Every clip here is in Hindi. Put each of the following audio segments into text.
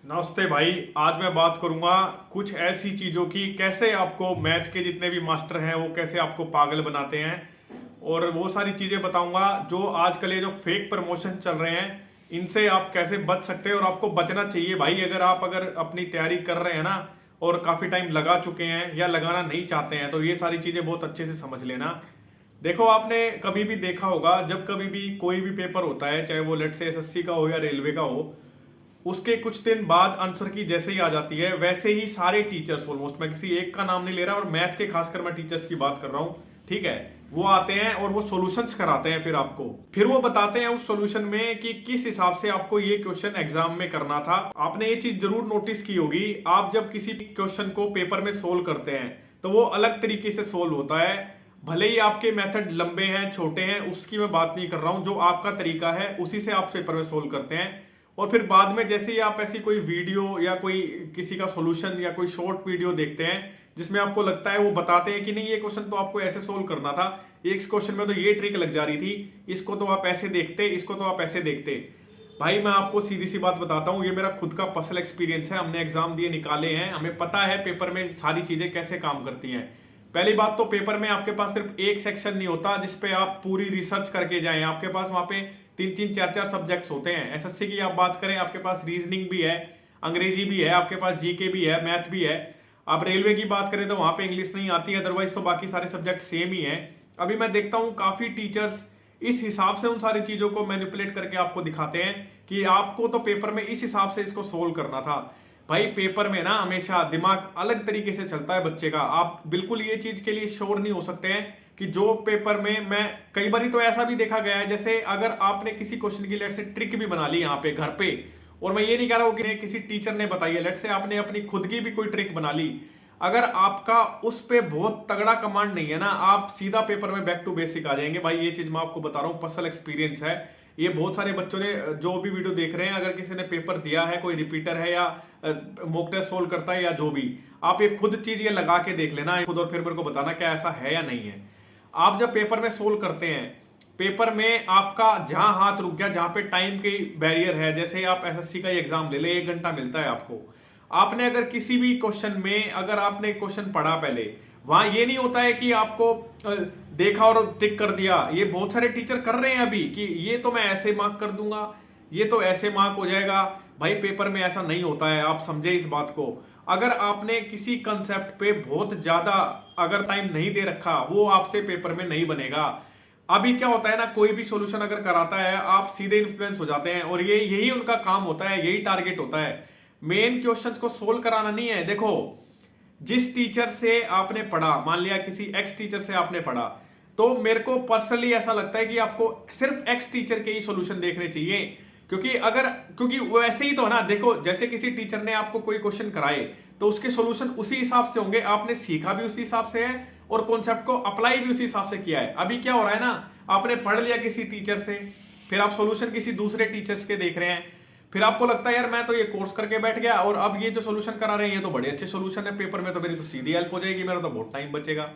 नमस्ते भाई। आज मैं बात करूंगा कुछ ऐसी चीजों की, कैसे आपको मैथ के जितने भी मास्टर हैं वो कैसे आपको पागल बनाते हैं। और वो सारी चीजें बताऊंगा जो आजकल ये जो फेक प्रमोशन चल रहे हैं इनसे आप कैसे बच सकते हैं। और आपको बचना चाहिए भाई, अगर अपनी तैयारी कर रहे हैं ना और काफी टाइम लगा चुके हैं या लगाना नहीं चाहते हैं तो ये सारी चीजें बहुत अच्छे से समझ लेना। देखो, आपने कभी भी देखा होगा जब कभी भी कोई भी पेपर होता है, चाहे वो लेट से एसएससी का हो या रेलवे का हो, उसके कुछ दिन बाद आंसर की जैसे ही आ जाती है वैसे ही सारे टीचर्स, ऑलमोस्ट, मैं किसी एक का नाम नहीं ले रहा और मैथ के खासकर मैं टीचर्स की बात कर रहा हूं, ठीक है, वो आते हैं और वो सॉल्यूशंस कराते हैं। फिर वो बताते हैं उस सॉल्यूशन में कि किस हिसाब से आपको ये क्वेश्चन एग्जाम में करना था। आपने ये चीज जरूर नोटिस की होगी, आप जब किसी क्वेश्चन को पेपर में सोल्व करते हैं तो वो अलग तरीके से सोल्व होता है। भले ही आपके मेथड लंबे हैं छोटे हैं उसकी मैं बात नहीं कर रहा हूं, जो आपका तरीका है उसी से आप पेपर में सोल्व करते हैं। और फिर बाद में जैसे ही आप ऐसी कोई वीडियो या कोई किसी का सॉल्यूशन या कोई शॉर्ट वीडियो देखते हैं जिसमें आपको लगता है वो बताते हैं कि नहीं ये क्वेश्चन तो आपको ऐसे सोल्व करना था, एक क्वेश्चन में तो ये ट्रिक लग जा रही थी, इसको तो आप ऐसे देखते, इसको तो आप ऐसे देखते। भाई मैं आपको सीधी सी बात बताता हूँ, ये मेरा खुद का पर्सनल एक्सपीरियंस है, हमने एग्जाम दिए निकाले हैं, हमें पता है पेपर में सारी चीजें कैसे काम करती हैं। पहली बात तो पेपर में आपके पास सिर्फ एक सेक्शन नहीं होता जिसपे आप पूरी रिसर्च करके जाएं, आपके पास वहां पे तीन तीन चार चार सब्जेक्ट्स होते हैं। एसएससी की आप बात करें, आपके पास रीजनिंग भी है, अंग्रेजी भी है, आपके पास जीके भी है, मैथ भी है। आप रेलवे की बात करें तो वहां पे इंग्लिश नहीं आती है, अदरवाइज तो बाकी सारे सब्जेक्ट सेम ही है। अभी मैं देखता हूं काफी टीचर्स इस हिसाब से उन सारी चीजों को मैनिपुलेट करके आपको दिखाते हैं कि आपको तो पेपर में इस हिसाब से इसको सोल्व करना था। भाई पेपर में ना हमेशा दिमाग अलग तरीके से चलता है बच्चे का, आप बिल्कुल ये चीज के लिए श्योर नहीं हो सकते हैं कि जो पेपर में, मैं कई बार तो ऐसा भी देखा गया है, जैसे अगर आपने किसी क्वेश्चन की लेट से ट्रिक भी बना ली यहाँ पे घर पे, और मैं ये नहीं कह रहा हूँ कि किसी टीचर ने बताई है, लेट से आपने अपनी खुद की भी कोई ट्रिक बना ली, अगर आपका उस पे बहुत तगड़ा कमांड नहीं है ना, आप सीधा पेपर में बैक टू बेसिक आ जाएंगे। भाई ये चीज मैं आपको बता रहा हूँ, पर्सनल एक्सपीरियंस है। ये बहुत सारे बच्चों ने, जो भी वीडियो देख रहे हैं, अगर किसी ने पेपर दिया है, कोई रिपीटर है या मॉक टेस्ट सोल्व करता है या जो भी, आप ये खुद चीज ये लगा के देख लेना खुद और फिर मेरे को बताना क्या ऐसा है या नहीं है। आप जब पेपर में सोल्व करते हैं, पेपर में आपका जहां हाथ रुक गया, जहां पे टाइम की बैरियर है, जैसे आप एसएससी का एग्जाम ले ले, 1 घंटा मिलता है आपको, आपने अगर किसी भी क्वेश्चन में, अगर आपने क्वेश्चन पढ़ा पहले, वहां ये नहीं होता है कि आपको देखा और टिक कर दिया। ये बहुत सारे टीचर कर रहे हैं अभी कि ये तो मैं ऐसे मार्क कर दूंगा, ये तो ऐसे मार्क हो जाएगा। भाई पेपर में ऐसा नहीं होता है, आप समझे इस बात को। अगर आपने किसी कंसेप्ट पे बहुत ज्यादा अगर टाइम नहीं दे रखा, वो आपसे पेपर में नहीं बनेगा। अभी क्या होता है ना, कोई भी सॉल्यूशन अगर कराता है आप सीधे इन्फ्लुएंस हो जाते हैं, और ये यही उनका काम होता है, यही टारगेट होता है। मेन क्वेश्चंस को सोल्व कराना नहीं है। देखो, जिस टीचर से आपने पढ़ा, मान लिया किसी एक्स टीचर से आपने पढ़ा, तो मेरे को पर्सनली ऐसा लगता है कि आपको सिर्फ एक्स टीचर के ही सॉल्यूशन देखने चाहिए। क्योंकि वैसे ही तो ना, देखो जैसे किसी टीचर ने आपको कोई क्वेश्चन कराए तो उसके सॉल्यूशन उसी हिसाब से होंगे, आपने सीखा भी उसी हिसाब से है और कॉन्सेप्ट को अप्लाई भी उसी हिसाब से किया है। अभी क्या हो रहा है ना, आपने पढ़ लिया किसी टीचर से, फिर आप सॉल्यूशन किसी दूसरे टीचर्स के देख रहे हैं, फिर आपको लगता है यार मैं तो ये कोर्स करके बैठ गया और अब ये जो सॉल्यूशन करा रहे हैं ये तो बड़े अच्छे सॉल्यूशन है, पेपर में तो मेरी तो सीधी हेल्प हो जाएगी, मेरा तो बहुत टाइम बचेगा।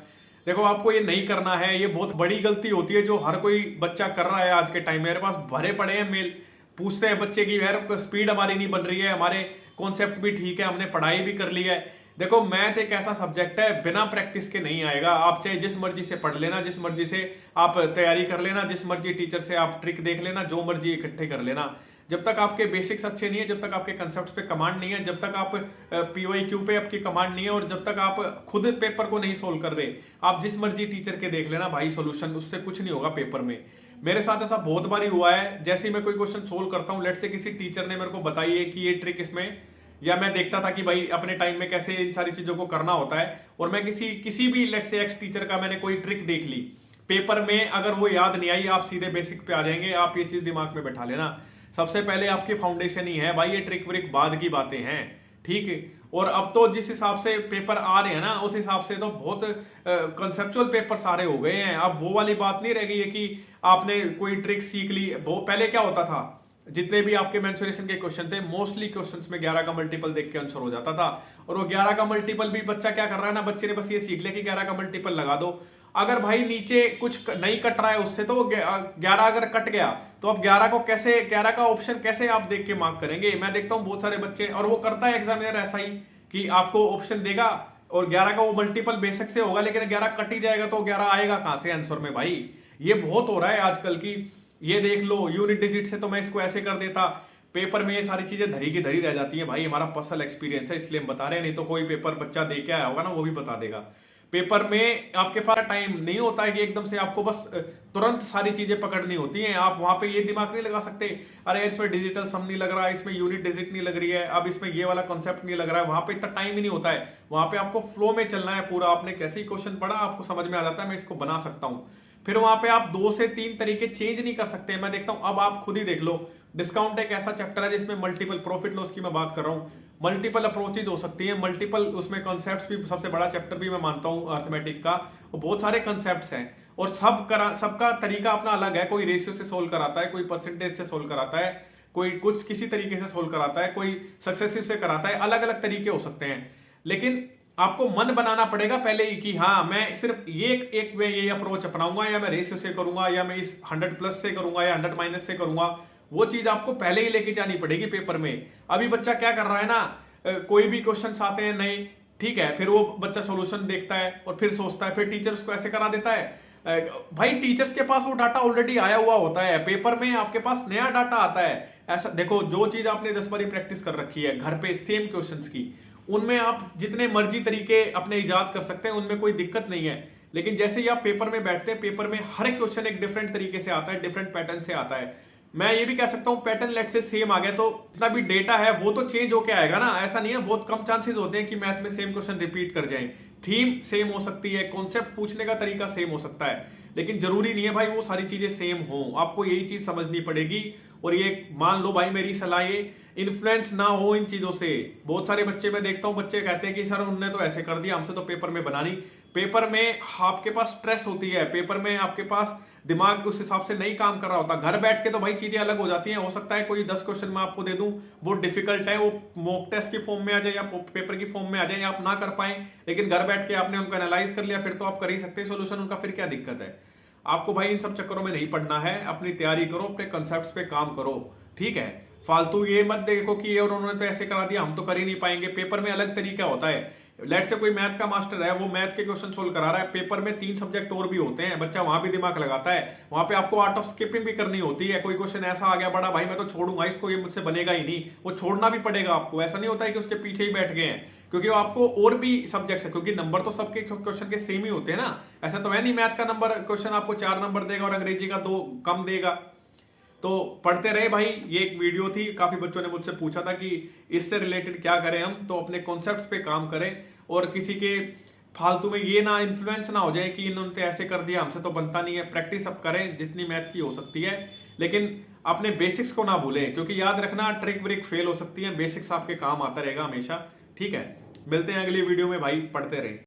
देखो, आपको ये नहीं करना है, ये बहुत बड़ी गलती होती है जो हर कोई बच्चा कर रहा है आज के टाइम में। मेरे पास भरे पड़े हैं मेल, पूछते हैं बच्चे की यार स्पीड हमारी नहीं बन रही है, हमारे कॉन्सेप्ट भी ठीक है, हमने पढ़ाई भी कर ली है। देखो, मैथ एक ऐसा सब्जेक्ट है बिना प्रैक्टिस के नहीं आएगा। आप चाहे जिस मर्जी से पढ़ लेना, जिस मर्जी से आप तैयारी कर लेना, जिस मर्जी टीचर से आप ट्रिक देख लेना, जो मर्जी इकट्ठे कर लेना, जब तक आपके बेसिक्स अच्छे नहीं है, जब तक आपके कंसेप्ट पे कमांड नहीं है, जब तक आप पीवाईक्यू पे आपकी कमांड नहीं है, और जब तक आप खुद पेपर को नहीं सोल्व कर रहे, आप जिस मर्जी टीचर के देख लेना भाई सॉल्यूशन, उससे कुछ नहीं होगा पेपर में। मेरे साथ ऐसा बहुत बार हुआ है, जैसे ही मैं कोई क्वेश्चन सोल्व करता हूँ, लेट से किसी टीचर ने मेरे को बताई है कि ये ट्रिक इसमें, या मैं देखता था कि भाई अपने टाइम में कैसे इन सारी चीजों को करना होता है, और मैं किसी भी लेट से एक्स टीचर का मैंने कोई ट्रिक देख ली, पेपर में अगर वो याद नहीं आई, आप सीधे बेसिक पे आ जाएंगे। आप ये चीज दिमाग में बैठा लेना, सबसे पहले आपकी फाउंडेशन ही है भाई, ये ट्रिक व्रिक बाद की बातें हैं, ठीक है। और अब तो जिस हिसाब से पेपर आ रहे हैं ना, उस हिसाब से तो बहुत कंसेप्चुअल पेपर सारे हो गए हैं। अब वो वाली बात नहीं रह गई है कि आपने कोई ट्रिक सीख ली। वो पहले क्या होता था, जितने भी आपके मेंसुरेशन के क्वेश्चन थे, मोस्टली क्वेश्चंस में 11 का मल्टीपल देख के आंसर हो जाता था। और वो 11 का मल्टीपल भी बच्चा क्या कर रहा है ना, बच्चे ने बस ये सीख लिया कि 11 का मल्टीपल लगा दो। अगर भाई नीचे कुछ नहीं कट रहा है उससे, तो वो 11 अगर कट गया तो अब 11 को कैसे, 11 का ऑप्शन कैसे आप देख के मार्क करेंगे? मैं देखता हूँ बहुत सारे बच्चे, और वो करता है एग्जामिनर ऐसा ही कि आपको ऑप्शन देगा और 11 का वो मल्टीपल बेशक से होगा, लेकिन 11 कट ही जाएगा तो 11 आएगा कहां से आंसर में भाई? ये बहुत हो रहा है आजकल की। ये देख लो यूनिट डिजिट से तो मैं इसको ऐसे कर देता, पेपर में ये सारी चीजें धरी की धरी रह जाती हैं भाई। हमारा पर्सनल एक्सपीरियंस है इसलिए हम बता रहे हैं, नहीं तो कोई पेपर बच्चा दे के आया होगा ना वो भी बता देगा। पेपर में आपके पास टाइम नहीं होता है कि एकदम से आपको बस तुरंत सारी चीजें पकड़नी होती हैं। आप वहां पे ये दिमाग नहीं लगा सकते, अरे इसमें डिजिटल सम नहीं लग रहा है, इसमें यूनिट डिजिट नहीं लग रही है, अब इसमें ये वाला कॉन्सेप्ट नहीं लग रहा है। वहां पे इतना टाइम ही नहीं होता है। वहां पे आपको फ्लो में चलना है पूरा। आपने कैसे ही क्वेश्चन पढ़ा आपको समझ में आ जाता है मैं इसको बना सकता हूं। फिर वहां पे आप 2 से 3 तरीके चेंज नहीं कर सकते। मैं देखता हूं, अब आप खुद ही देख लो, डिस्काउंट एक ऐसा चैप्टर है जिसमें मल्टीपल प्रॉफिट लॉस की मैं बात कर रहा हूं, मल्टीपल अप्रोचेज हो सकती है, मल्टीपल उसमें कॉन्सेप्ट्स भी, सबसे बड़ा चैप्टर भी मैं मानता हूं अर्थमेटिक का, और बहुत सारे कॉन्सेप्ट्स हैं और सबका तरीका अपना अलग है। कोई रेशियो से सोल्व कराता है, कोई परसेंटेज से सोल्व कराता है, कोई कुछ किसी तरीके से सोल्व कराता है, कोई सक्सेसिव से कराता है, अलग अलग तरीके हो सकते हैं। लेकिन आपको मन बनाना पड़ेगा पहले ही कि हाँ मैं सिर्फ एक वे ये अप्रोच अपनाऊंगा, या मैं रेशियो से करूंगा, या मैं इस 100 प्लस से करूंगा, या 100 माइनस से करूंगा। वो चीज आपको पहले ही लेके जानी पड़ेगी पेपर में। अभी बच्चा क्या कर रहा है ना, कोई भी क्वेश्चन आते हैं नए, ठीक है, फिर वो बच्चा सॉल्यूशन देखता है और फिर सोचता है, फिर टीचर उसको ऐसे करा देता है। भाई टीचर्स के पास वो डाटा ऑलरेडी आया हुआ होता है, पेपर में आपके पास नया डाटा आता है। ऐसा देखो, जो चीज आपने 10 बारी प्रैक्टिस कर रखी है घर पे सेम क्वेश्चंस की, उनमें आप जितने मर्जी तरीके अपने इजाद कर सकते हैं, उनमें कोई दिक्कत नहीं है। लेकिन जैसे ही आप पेपर में बैठते हैं, पेपर में हर एक क्वेश्चन एक डिफरेंट तरीके से आता है, डिफरेंट पैटर्न से आता है। मैं ये भी कह सकता हूं पैटर्न लेट से सेम आ गया तो जितना भी डेटा है वो तो चेंज होके आएगा ना। ऐसा नहीं है, बहुत कम चांसेस होते हैं कि मैथ में सेम क्वेश्चन रिपीट कर जाएं। थीम सेम हो सकती है, कॉन्सेप्ट पूछने का तरीका सेम हो सकता है, लेकिन जरूरी नहीं है भाई वो सारी चीजें सेम हो। आपको यही चीज समझनी पड़ेगी। और ये मान लो भाई, मेरी सलाह ये, इन्फ्लुएंस ना हो इन चीजों से। बहुत सारे बच्चे मैं देखता हूं, बच्चे कहते हैं कि सर उनने तो ऐसे कर दिया, हमसे तो पेपर में बना नहीं। पेपर में आपके पास स्ट्रेस होती है, पेपर में आपके पास दिमाग उस हिसाब से नहीं काम कर रहा होता। घर बैठ के तो भाई चीजें अलग हो जाती हैं। हो सकता है कोई 10 क्वेश्चन मैं आपको दे दूं, वो डिफिकल्ट है, वो मॉक टेस्ट की फॉर्म में आ जाए या पेपर की फॉर्म में आ जाए, या आप ना कर पाए, लेकिन घर बैठ के आपने उनको एनालाइज कर लिया, फिर तो आप कर ही सकते हैं सोल्यूशन उनका। फिर क्या दिक्कत है? आपको भाई इन सब चक्करों में नहीं पड़ना है। अपनी तैयारी करो, अपने कंसेप्ट पे काम करो, ठीक है। फालतू ये मत देखो कि ये और उन्होंने तो ऐसे करा दिया, हम तो कर ही नहीं पाएंगे। पेपर में अलग तरीका होता है। लेट से कोई मैथ का मास्टर है, वो मैथ के क्वेश्चन सोल्व करा रहा है, पेपर में 3 सब्जेक्ट और भी होते हैं, बच्चा वहां भी दिमाग लगाता है। वहां पे आपको आर्ट ऑफ स्किपिंग भी करनी होती है। कोई क्वेश्चन ऐसा आ गया बड़ा, भाई मैं तो छोड़ूंगा इसको, ये मुझसे बनेगा ही नहीं, वो छोड़ना भी पड़ेगा आपको। ऐसा नहीं होता है कि उसके पीछे ही बैठ गए हैं, क्योंकि आपको और भी सब्जेक्ट्स है, क्योंकि नंबर तो सबके क्वेश्चन के सेम ही होते हैं ना। ऐसा तो है नहीं मैथ का नंबर क्वेश्चन आपको 4 नंबर देगा और अंग्रेजी का 2 कम देगा। तो पढ़ते रहे भाई। ये एक वीडियो थी, काफी बच्चों ने मुझसे पूछा था कि इससे रिलेटेड क्या करें हम, तो अपने कॉन्सेप्ट्स पे काम करें और किसी के फालतू में ये ना इन्फ्लुएंस ना हो जाए कि इन्होंने तो ऐसे कर दिया, हमसे तो बनता नहीं है। प्रैक्टिस अब करें जितनी मैथ की हो सकती है, लेकिन अपने बेसिक्स को ना भूलें, क्योंकि याद रखना ट्रिक व्रिक फेल हो सकती है, बेसिक्स आपके काम आता रहेगा हमेशा, ठीक है। मिलते हैं अगली वीडियो में भाई, पढ़ते रहें।